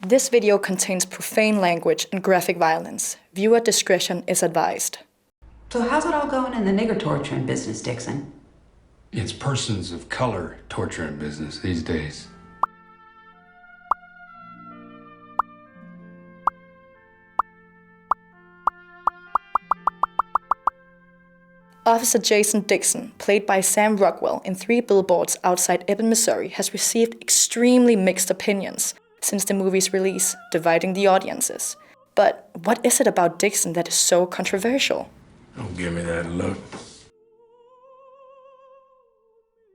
This video contains profane language and graphic violence. Viewer discretion is advised. So how's it all going in the nigger torturing business, Dixon? It's persons of color torturing business these days. Officer Jason Dixon, played by Sam Rockwell in 3 Billboards Outside Ebbing, Missouri, has received extremely mixed opinions since the movie's release, dividing the audiences. But what is it about Dixon that is so controversial? Don't give me that look.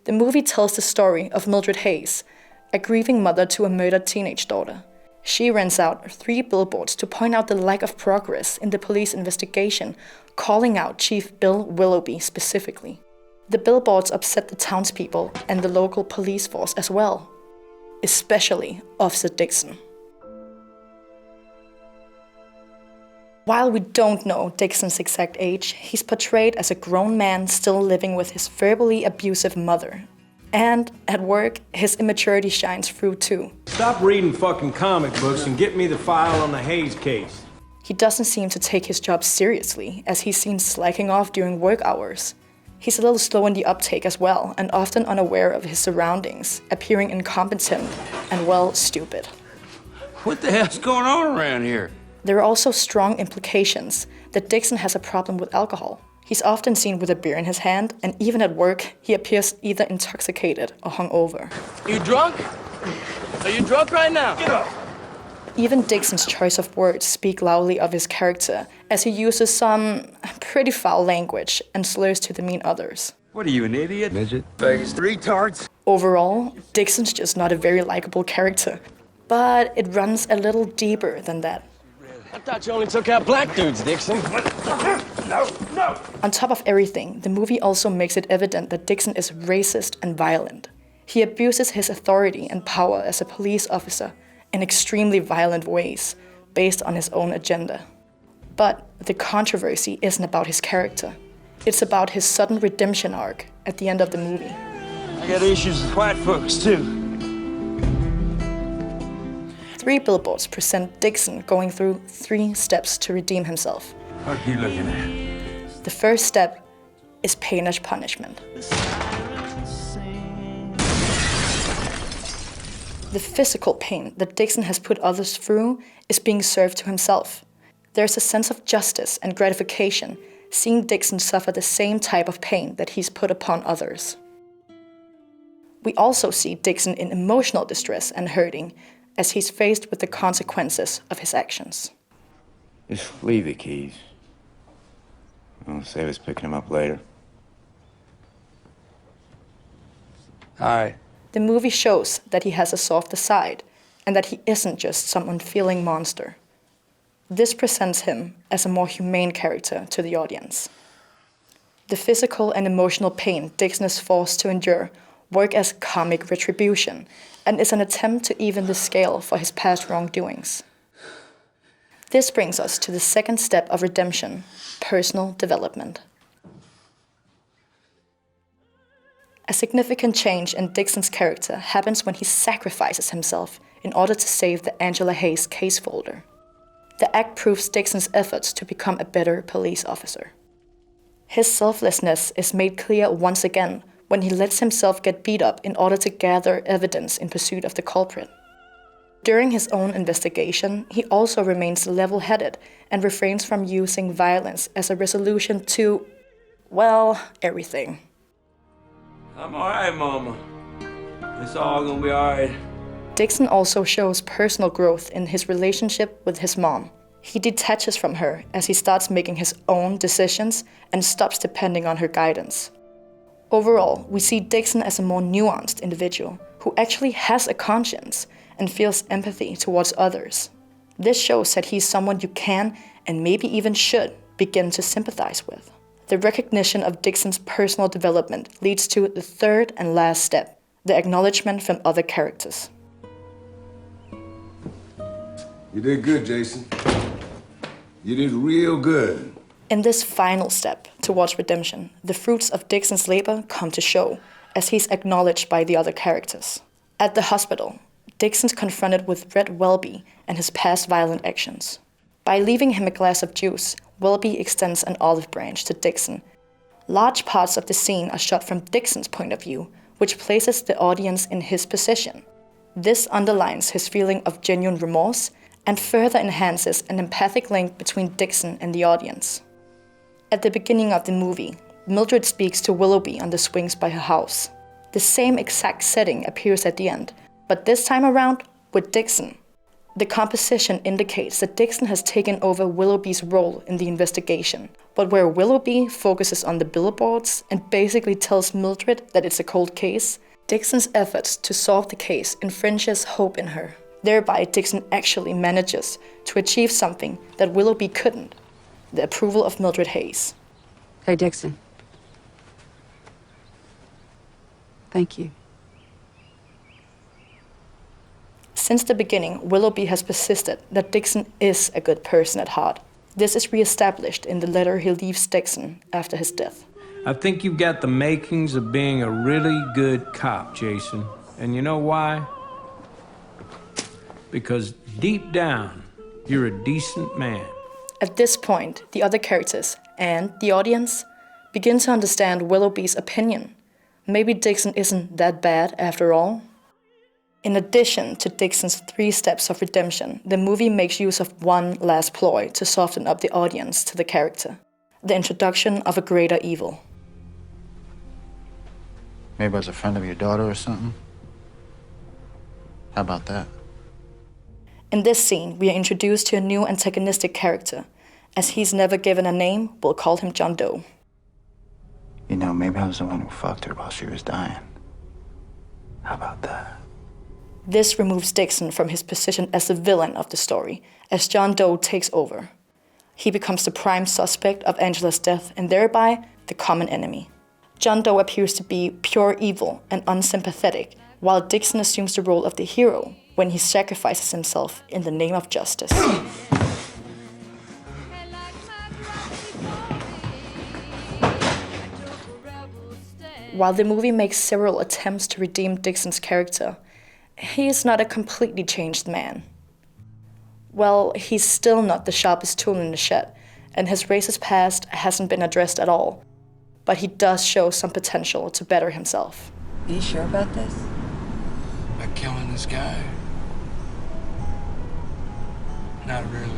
The movie tells the story of Mildred Hayes, a grieving mother to a murdered teenage daughter. She rents out 3 billboards to point out the lack of progress in the police investigation, calling out Chief Bill Willoughby specifically. The billboards upset the townspeople and the local police force as well, especially Officer Dixon. While we don't know Dixon's exact age, he's portrayed as a grown man still living with his verbally abusive mother. And at work, his immaturity shines through too. Stop reading fucking comic books and get me the file on the Hayes case. He doesn't seem to take his job seriously, as he's seen slacking off during work hours. He's a little slow in the uptake as well, and often unaware of his surroundings, appearing incompetent and, well, stupid. What the hell's going on around here? There are also strong implications that Dixon has a problem with alcohol. He's often seen with a beer in his hand, and even at work, he appears either intoxicated or hungover. You drunk? Are you drunk right now? Get up! Even Dixon's choice of words speak loudly of his character, as he uses some pretty foul language and slurs to demean others. What are you, an idiot? Midget? Vegas retards? Overall, Dixon's just not a very likable character, but it runs a little deeper than that. I thought you only took out black dudes, Dixon. No. On top of everything, the movie also makes it evident that Dixon is racist and violent. He abuses his authority and power as a police officer in extremely violent ways, based on his own agenda. But the controversy isn't about his character. It's about his sudden redemption arc at the end of the movie. I got issues with white folks, too. 3 billboards present Dixon going through 3 steps to redeem himself. What are you looking at? The first step is pain as punishment. The physical pain that Dixon has put others through is being served to himself. There's a sense of justice and gratification seeing Dixon suffer the same type of pain that he's put upon others. We also see Dixon in emotional distress and hurting as he's faced with the consequences of his actions. Just leave the keys. I'll save us picking them up later. All right. The movie shows that he has a softer side and that he isn't just some unfeeling monster. This presents him as a more humane character to the audience. The physical and emotional pain Dixon is forced to endure work as comic retribution and is an attempt to even the scale for his past wrongdoings. This brings us to the second step of redemption, personal development. A significant change in Dixon's character happens when he sacrifices himself in order to save the Angela Hayes case folder. The act proves Dixon's efforts to become a better police officer. His selflessness is made clear once again when he lets himself get beat up in order to gather evidence in pursuit of the culprit. During his own investigation, he also remains level-headed and refrains from using violence as a resolution to, well, everything. I'm all right, Mama. It's all gonna be all right. Dixon also shows personal growth in his relationship with his mom. He detaches from her as he starts making his own decisions and stops depending on her guidance. Overall, we see Dixon as a more nuanced individual who actually has a conscience and feels empathy towards others. This shows that he's someone you can, and maybe even should, begin to sympathize with. The recognition of Dixon's personal development leads to the third and last step, the acknowledgement from other characters. You did good, Jason. You did real good. In this final step towards redemption, the fruits of Dixon's labor come to show, as he's acknowledged by the other characters. At the hospital, Dixon's confronted with Red Welby and his past violent actions. By leaving him a glass of juice, Welby extends an olive branch to Dixon. Large parts of the scene are shot from Dixon's point of view, which places the audience in his position. This underlines his feeling of genuine remorse and further enhances an empathic link between Dixon and the audience. At the beginning of the movie, Mildred speaks to Willoughby on the swings by her house. The same exact setting appears at the end, but this time around with Dixon. The composition indicates that Dixon has taken over Willoughby's role in the investigation, but where Willoughby focuses on the billboards and basically tells Mildred that it's a cold case, Dixon's efforts to solve the case infringes hope in her. Thereby, Dixon actually manages to achieve something that Willoughby couldn't: the approval of Mildred Hayes. Hey, Dixon. Thank you. Since the beginning, Willoughby has persisted that Dixon is a good person at heart. This is re-established in the letter he leaves Dixon after his death. I think you've got the makings of being a really good cop, Jason. And you know why? Because deep down, you're a decent man. At this point, the other characters and the audience begin to understand Willoughby's opinion. Maybe Dixon isn't that bad after all. In addition to Dixon's 3 steps of redemption, the movie makes use of one last ploy to soften up the audience to the character: the introduction of a greater evil. Maybe as a friend of your daughter or something? How about that? In this scene, we are introduced to a new antagonistic character. As he's never given a name, we'll call him John Doe. You know, maybe I was the one who fucked her while she was dying. How about that? This removes Dixon from his position as the villain of the story, as John Doe takes over. He becomes the prime suspect of Angela's death and thereby the common enemy. John Doe appears to be pure evil and unsympathetic, while Dixon assumes the role of the hero when he sacrifices himself in the name of justice. While the movie makes several attempts to redeem Dixon's character, he is not a completely changed man. Well, he's still not the sharpest tool in the shed, and his racist past hasn't been addressed at all. But he does show some potential to better himself. Are you sure about this? By killing this guy? Not really.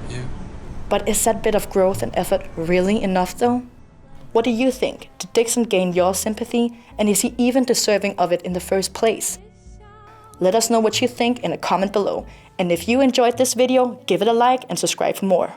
You? But is that bit of growth and effort really enough though? What do you think? Did Dixon gain your sympathy? And is he even deserving of it in the first place? Let us know what you think in a comment below. And if you enjoyed this video, give it a like and subscribe for more.